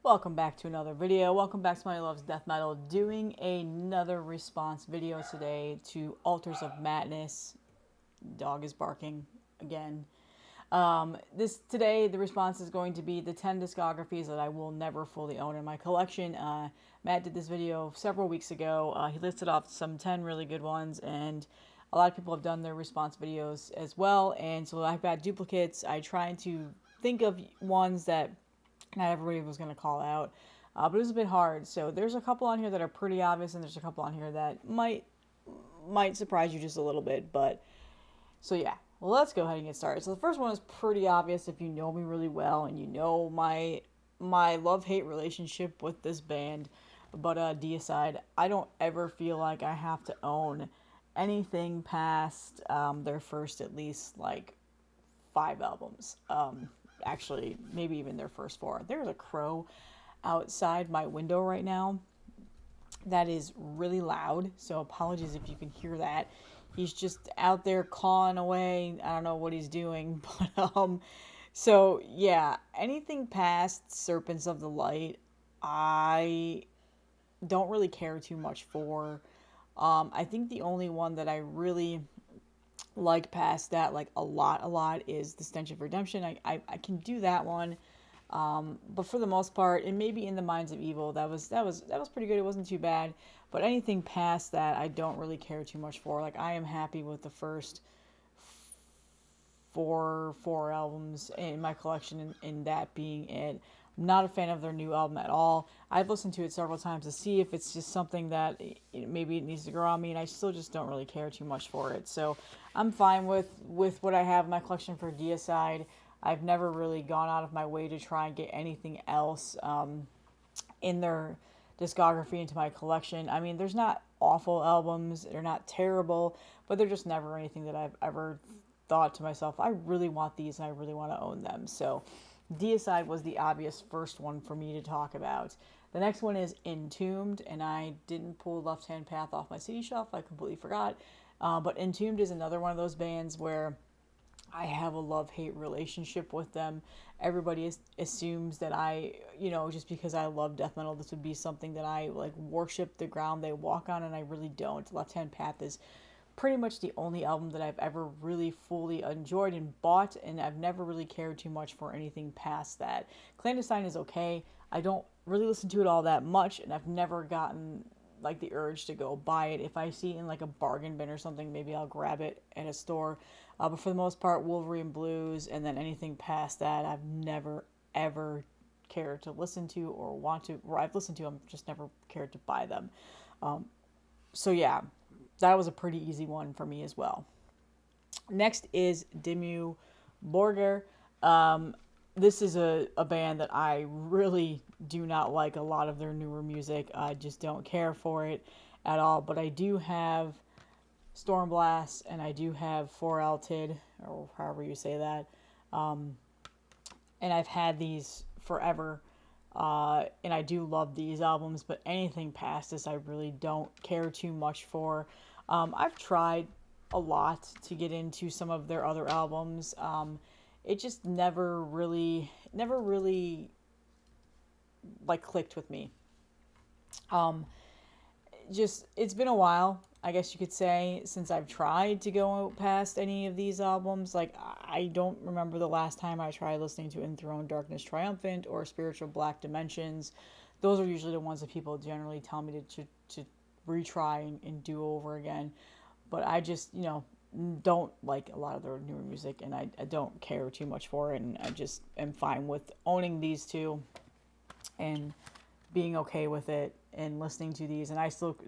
Welcome back to another video. Welcome back to My Loves Death Metal. Doing another response video today to Altars of Madness. Dog is barking again. Today the response is going to be the 10 discographies that I will never fully own in my collection. Matt did this video several weeks ago. He listed off some 10 really good ones, and a lot of people have done their response videos as well. And so I've got duplicates. I tried to think of ones that not everybody was going to call out, but it was a bit hard. So there's a couple on here that are pretty obvious, and there's a couple on here that might surprise you just a little bit. But so yeah, well, let's go ahead and get started. So the first one is pretty obvious if you know me really well and you know my love-hate relationship with this band. But Deicide, I don't ever feel like I have to own anything past their first at least like 5 albums. Actually, maybe even their first 4. There's a crow outside my window right now that is really loud, so apologies if you can hear that. He's just out there cawing away. I don't know what he's doing, but so yeah, anything past Serpents of the Light, I don't really care too much for. I think the only one that I really like past that, like a lot, is The Stench of Redemption. I can do that one. But for the most part, and maybe In the Minds of Evil, that was pretty good. It wasn't too bad. But anything past that, I don't really care too much for. Like, I am happy with the first four albums in my collection, and that being it. I'm not a fan of their new album at all. I've listened to it several times to see if it's just something that maybe it needs to grow on me, and I still just don't really care too much for it. So I'm fine with what I have in my collection for Deicide. I've never really gone out of my way to try and get anything else in their discography into my collection. I mean, there's not awful albums, they're not terrible, but they're just never anything that I've ever thought to myself, I really want these and I really want to own them. So Deicide was the obvious first one for me to talk about. The next one is Entombed, and I didn't pull Left Hand Path off my CD shelf. I completely forgot. But Entombed is another one of those bands where I have a love-hate relationship with them. Everybody assumes that I, just because I love death metal, this would be something that I, like, worship the ground they walk on, and I really don't. Left Hand Path is pretty much the only album that I've ever really fully enjoyed and bought, and I've never really cared too much for anything past that. Clandestine is okay. I don't really listen to it all that much, and I've never gotten like the urge to go buy it. If I see it in like a bargain bin or something, maybe I'll grab it at a store. But for the most part, Wolverine Blues, and then anything past that, I've never ever cared to listen to or want to, or I've listened to them, just never cared to buy them. So yeah, that was a pretty easy one for me as well. Next is Dimmu Borgir. This is a band that I really do not like a lot of their newer music. I just don't care for it at all. But I do have Stormblast, and I do have Foraltid, or however you say that. And I've had these forever. And I do love these albums, but anything past this I really don't care too much for. I've tried a lot to get into some of their other albums. It just never really like clicked with me. It's been a while, I guess you could say, since I've tried to go past any of these albums. Like, I don't remember the last time I tried listening to Enthroned Darkness Triumphant or Spiritual Black Dimensions. Those are usually the ones that people generally tell me to retry and do over again. But I just, don't like a lot of their newer music, and I don't care too much for it, and I just am fine with owning these two and being okay with it and listening to these. And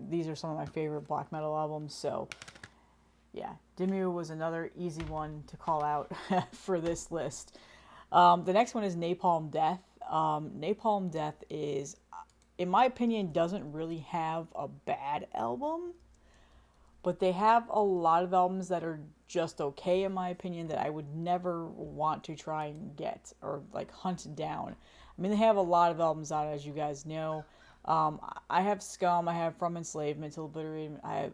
these are some of my favorite black metal albums. So yeah, Dimmu was another easy one to call out for this list. The next one is Napalm Death. Napalm Death is, in my opinion, doesn't really have a bad album, but they have a lot of albums that are just okay, in my opinion, that I would never want to try and get or like hunt down. I mean, they have a lot of albums out, as you guys know. I have Scum, I have From Enslavement to Obliteration, I have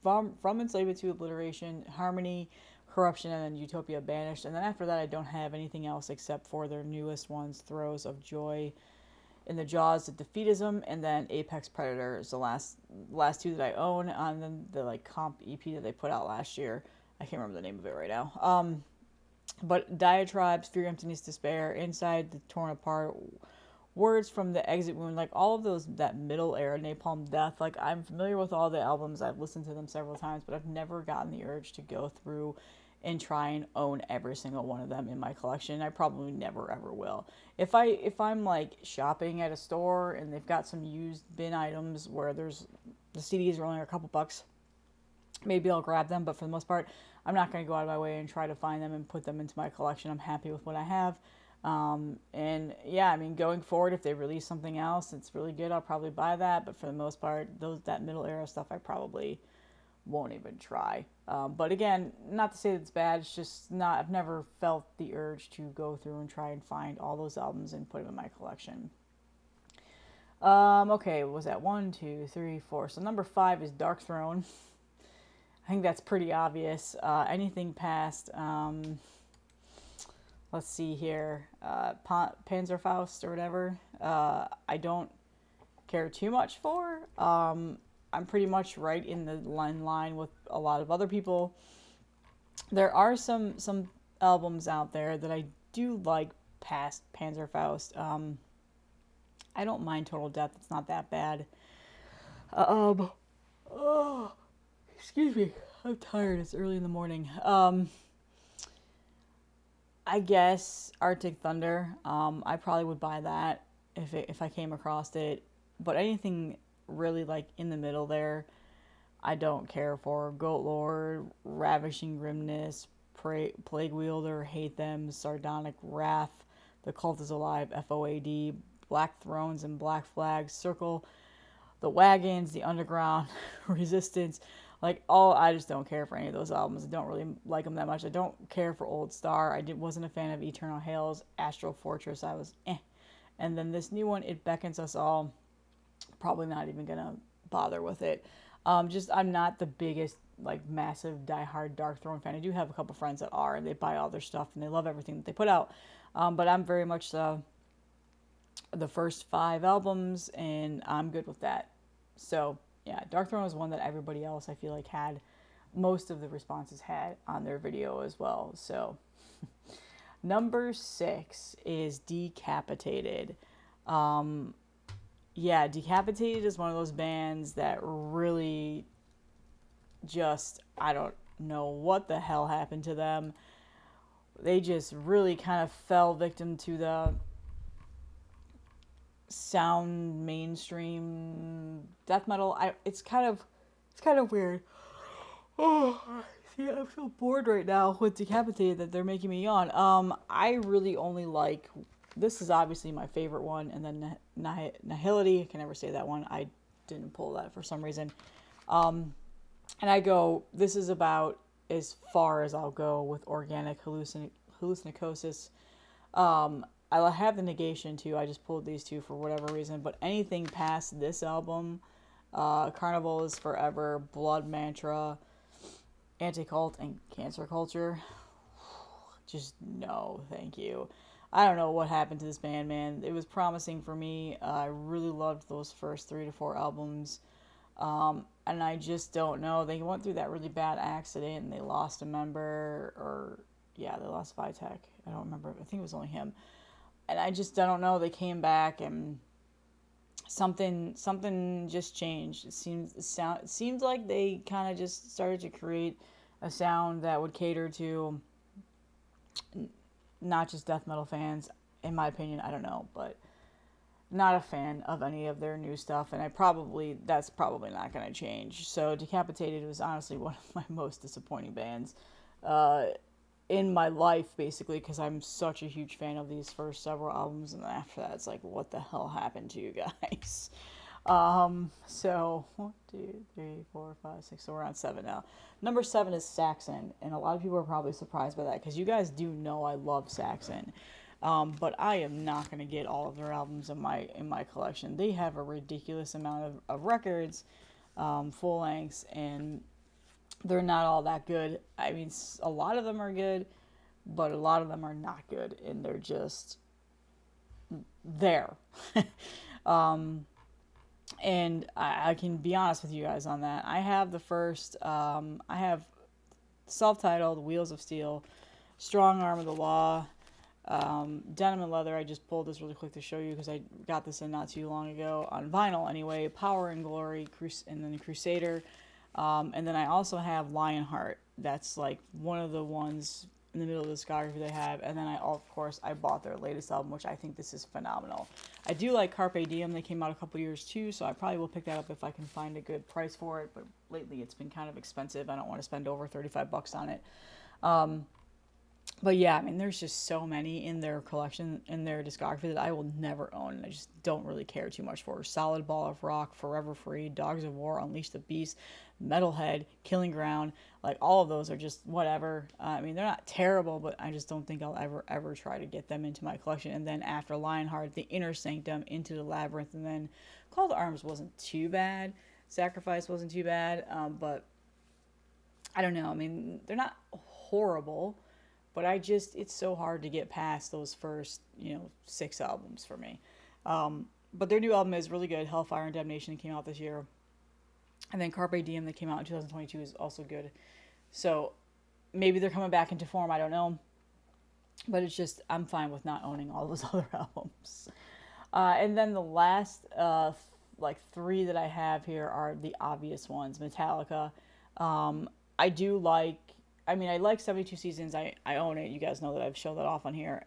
From Enslavement to Obliteration, Harmony, Corruption, and then Utopia Banished. And then after that, I don't have anything else except for their newest ones, Throes of Joy In the Jaws, the Defeatism, and then Apex Predator is the last two that I own. And then the like comp EP that they put out last year. I can't remember the name of it right now. But Diatribes, Fear, Emptiness, Despair, Inside the Torn Apart, Words from the Exit Wound, like all of those, that middle era, Napalm Death, like I'm familiar with all the albums. I've listened to them several times, but I've never gotten the urge to go through and try and own every single one of them in my collection. I probably never ever will. If I'm like shopping at a store and they've got some used bin items where there's the CDs are only a couple bucks, maybe I'll grab them, but for the most part, I'm not going to go out of my way and try to find them and put them into my collection. I'm happy with what I have. And yeah, I mean, going forward, if they release something else that's really good, I'll probably buy that. But for the most part, that middle era stuff, I probably won't even try. But again, not to say that it's bad. It's just not. I've never felt the urge to go through and try and find all those albums and put them in my collection. Okay, what was that 1, 2, 3, 4? So number 5 is Darkthrone. I think that's pretty obvious. Anything past, let's see here, Panzerfaust or whatever, I don't care too much for. I'm pretty much right in the line with a lot of other people. There are some albums out there that I do like past Panzerfaust. I don't mind Total Death. It's not that bad. Oh, excuse me. I'm tired. It's early in the morning. I guess Arctic Thunder. I probably would buy that if I came across it. But anything really like in the middle there, I don't care for. Goat Lord, Ravishing Grimness, Plague Wielder, Hate Them, Sardonic Wrath, The Cult is Alive, FOAD, Black Thrones and Black Flags, Circle, The Wagons, The Underground, Resistance. Like, I just don't care for any of those albums. I don't really like them that much. I don't care for Old Star. Wasn't a fan of Eternal Hails, Astral Fortress. I was eh. And then this new one, It Beckons Us All. Probably not even gonna bother with it. I'm not the biggest, like, massive diehard Darkthrone fan. I do have a couple friends that are, and they buy all their stuff and they love everything that they put out. But I'm very much the first 5 albums, and I'm good with that. So yeah, Darkthrone is one that everybody else I feel like had most of the responses had on their video as well. So number 6 is Decapitated. Yeah, Decapitated is one of those bands that really just, I don't know what the hell happened to them. They just really kind of fell victim to the sound mainstream death metal. It's kind of weird. Oh, see, I feel bored right now with Decapitated that they're making me yawn. I really only like, this is obviously my favorite one, and then Nihility. I can never say that one. I didn't pull that for some reason. And this is about as far as I'll go with organic hallucinosis. I have the Negation too. I just pulled these two for whatever reason. But anything past this album, Carnival is Forever, Blood Mantra, Anti-Cult, and Cancer Culture, just no, thank you. I don't know what happened to this band, man. It was promising for me. I really loved those first 3 to 4 albums. And I just don't know. They went through that really bad accident and they lost a member, they lost Vitek. I don't remember. I think it was only him. And I don't know. They came back and something just changed. It seemed like they kind of just started to create a sound that would cater to not just death metal fans. In my opinion, I don't know, but not a fan of any of their new stuff, and that's probably not going to change. So Decapitated was honestly one of my most disappointing bands in my life, basically, because I'm such a huge fan of these first several albums, and then after that, it's like, what the hell happened to you guys? So 1, 2, 3, 4, 5, 6. So we're on 7 now. Number 7 is Saxon, and a lot of people are probably surprised by that because you guys do know I love Saxon. But I am not going to get all of their albums in my collection. They have a ridiculous amount of records, full lengths, and they're not all that good. I mean, a lot of them are good, but a lot of them are not good, and they're just there. And I can be honest with you guys on that. I have the first, I have self-titled Wheels of Steel, Strong Arm of the Law, Denim and Leather. I just pulled this really quick to show you because I got this in not too long ago on vinyl anyway. Power and Glory, and then Crusader. And then I also have Lionheart. That's like one of the ones in the middle of the discography they have. And then of course, I bought their latest album, which I think this is phenomenal. I do like Carpe Diem. They came out a couple years too, so I probably will pick that up if I can find a good price for it. But lately, it's been kind of expensive. I don't want to spend over $35 on it. But yeah, I mean, there's just so many in their collection, in their discography that I will never own. And I just don't really care too much for. Solid Ball of Rock, Forever Free, Dogs of War, Unleash the Beast, Metalhead, Killing Ground. Like, all of those are just whatever. I mean, they're not terrible, but I just don't think I'll ever try to get them into my collection. And then after Lionheart, The Inner Sanctum, Into the Labyrinth, and then Call to Arms wasn't too bad. Sacrifice wasn't too bad, but I don't know. I mean, they're not horrible. But it's so hard to get past those first, 6 albums for me. But their new album is really good. Hellfire and Damnation came out this year. And then Carpe Diem that came out in 2022 is also good. So maybe they're coming back into form. I don't know. But it's just, I'm fine with not owning all those other albums. And then the last, 3 that I have here are the obvious ones. Metallica. I do like, I mean, I like 72 Seasons. I own it. You guys know that I've shown that off on here.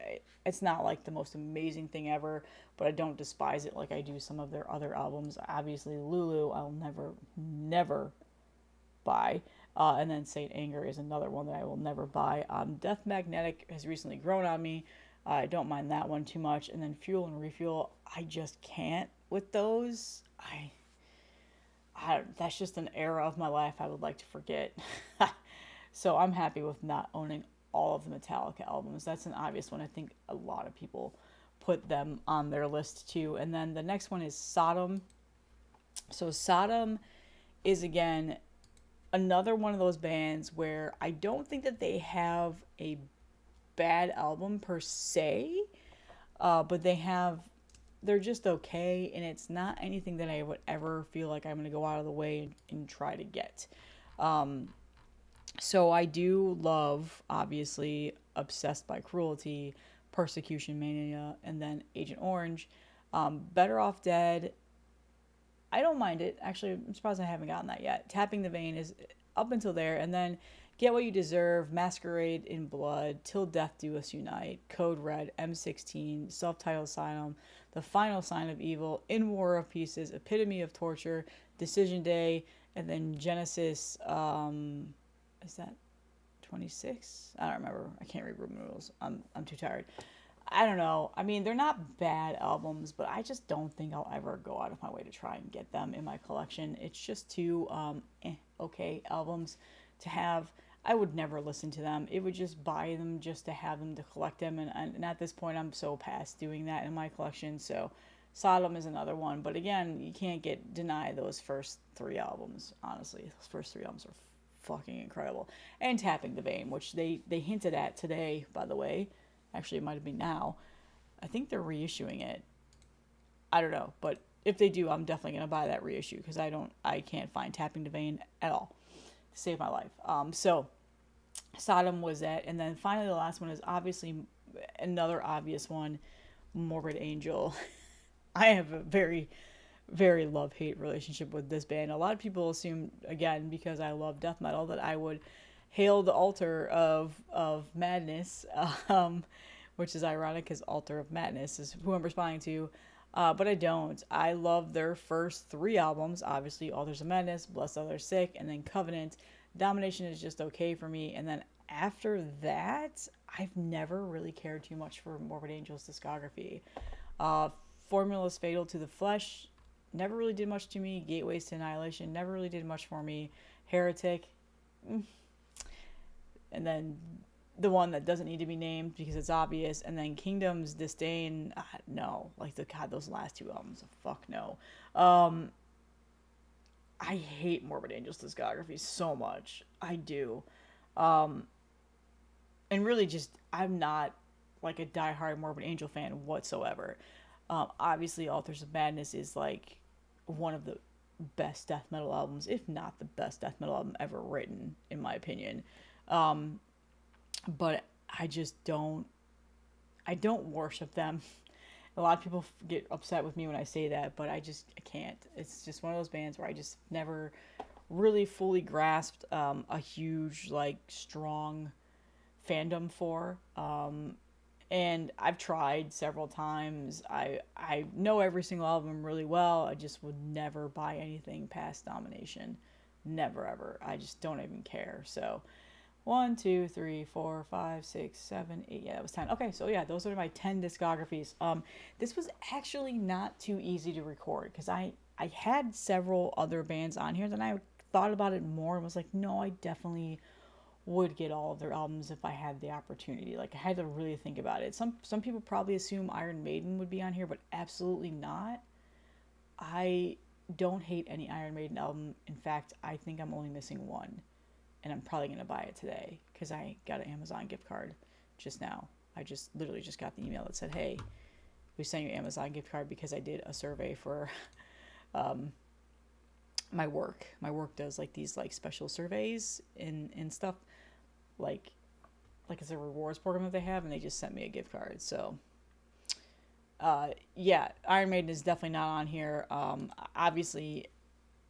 It's not like the most amazing thing ever, but I don't despise it like I do some of their other albums. Obviously, Lulu, I'll never buy. And then Saint Anger is another one that I will never buy. Death Magnetic has recently grown on me. I don't mind that one too much. And then Fuel and Refuel, I just can't with those. That's just an era of my life I would like to forget. So I'm happy with not owning all of the Metallica albums. That's an obvious one. I think a lot of people put them on their list too. And then the next one is Sodom. So Sodom is, again, another one of those bands where I don't think that they have a bad album per se, but they're just okay, and it's not anything that I would ever feel like I'm going to go out of the way and try to get. So I do love, obviously, Obsessed by Cruelty, Persecution Mania, and then Agent Orange. Better Off Dead, I don't mind it. Actually, I'm surprised I haven't gotten that yet. Tapping the Vein is up until there, and then Get What You Deserve, Masquerade in Blood, Till Death Do Us Unite, Code Red, M16, Self-Titled Asylum, The Final Sign of Evil, In War of Pieces, Epitome of Torture, Decision Day, and then Genesis, is that 26? I don't remember. I can't read Roman rules. I'm too tired. I don't know. I mean, they're not bad albums, but I just don't think I'll ever go out of my way to try and get them in my collection. It's just too okay albums to have. I would never listen to them. It would just buy them just to have them, to collect them, and at this point I'm so past doing that in my collection. So Sodom is another one, but again, you can't deny those first 3 albums. Honestly, those first 3 albums are fucking incredible. And Tapping the Vein, which they hinted at today, by the way. Actually, it might have been now. I think they're reissuing it. I don't know, but if they do, I'm definitely gonna buy that reissue because I can't find Tapping the Vein at all to save my life. So Sodom was it, and then finally the last one is obviously another obvious one, Morbid Angel. I have a very, very love-hate relationship with this band. A lot of people assume, again, because I love death metal, that I would hail the altar of madness, which is ironic because Altar of Madness is who I'm responding to. But I don't. I love their first 3 albums, obviously Altars of Madness, Blessed Are the Sick, and then Covenant. Domination is just okay for me. And then after that, I've never really cared too much for Morbid Angel's discography. Formulas Fatal to the Flesh never really did much to me. Gateways to Annihilation never really did much for me. Heretic, and then the one that doesn't need to be named because it's obvious, and then Kingdom's Disdain, no. Like, those last 2 albums, fuck no. I hate Morbid Angel's discography so much. I do. And really just, I'm not like a diehard Morbid Angel fan whatsoever. Obviously, Authors of Madness is like one of the best death metal albums, if not the best death metal album ever written, in my opinion. But I just don't. I don't worship them. A lot of people get upset with me when I say that, but I can't. It's just one of those bands where I just never really fully grasped a huge, like, strong fandom for. And I've tried several times. I know every single album really well. I just would never buy anything past Domination. Never ever. I just don't even care. So 1, 2, 3, 4, 5, 6, 7, 8. Yeah, that was 10. Okay, so yeah, those are my 10 discographies. This was actually not too easy to record because I had several other bands on here. Then I thought about it more and was like, no, I definitely would get all of their albums if I had the opportunity. Like, I had to really think about it. Some people probably assume Iron Maiden would be on here, but absolutely not. I don't hate any Iron Maiden album. In fact, I think I'm only missing one, and I'm probably going to buy it today because I got an Amazon gift card just now. I just literally just got the email that said, hey, we sent you an Amazon gift card because I did a survey for my work. My work does like these like special surveys and stuff, like it's a rewards program that they have, and they just sent me a gift card. So yeah, Iron Maiden is definitely not on here. Obviously,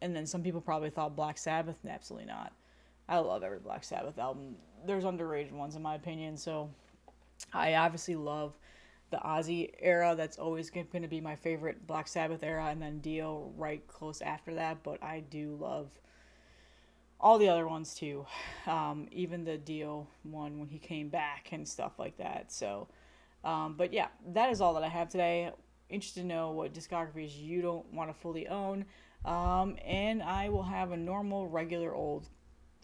and then some people probably thought Black Sabbath. Absolutely not. I love every Black Sabbath album. There's underrated ones in my opinion. So I obviously love the Ozzy era. That's always going to be my favorite Black Sabbath era, and then Dio right close after that. But I do love all the other ones too, even the Dio one when he came back and stuff like that. So, but yeah, that is all that I have today. Interested to know what discographies you don't want to fully own, and I will have a normal, regular old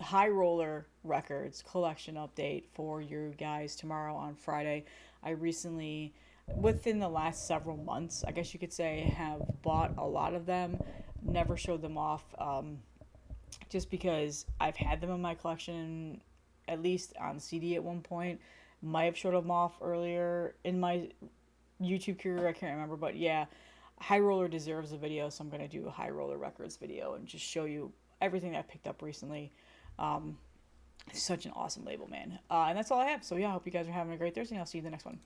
High Roller Records collection update for you guys tomorrow on Friday. I recently, within the last several months, I guess you could say, have bought a lot of them. Never showed them off, just because I've had them in my collection, at least on CD at one point. Might have showed them off earlier in my YouTube career, I can't remember, but yeah, High Roller deserves a video, so I'm going to do a High Roller Records video and just show you everything that I picked up recently. Such an awesome label, man. And that's all I have. So yeah, I hope you guys are having a great Thursday, and I'll see you in the next one.